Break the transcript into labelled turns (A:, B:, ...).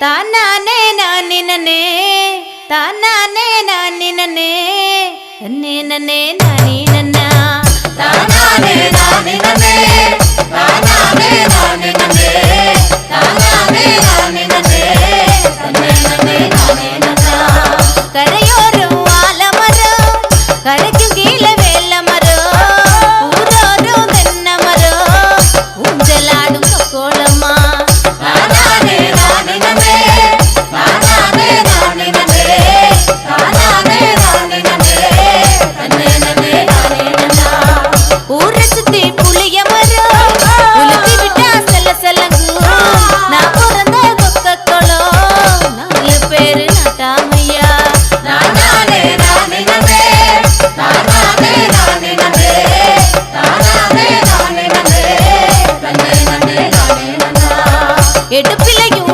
A: தானானே நானே நனே தானானே நானே நனே நன்னே நன்னே நானே நன்னா
B: தானானே நானே நனே தானானே நானே நனே தானானே நானே நனே நன்னே நன்னே நானே நன்னா
A: கரையோரம் ஆலமரம் கரைக்கும் கீழே வேலமரம் ஊரோரம் தென்னமரம் ஊஞ்சலாடும் கோலமா
B: தானானே நானே நனே தானானே நானே நனே தானானே நானே நனே நன்னே நன்னே நானே நன்னா
A: ஊரை சுத்தி புளிய மரம் உலுத்தி விட்டா செல்ல செல்லங்கும் நான் பிறந்த கொக்கக்குளம் 4 பேரு நாட்டாமையா
B: தானானே நானே நனே தானானே நானே நனே தானானே நானே நனே நன்னே நன்னே நானே நன்னா
A: எடுப்பிலையும்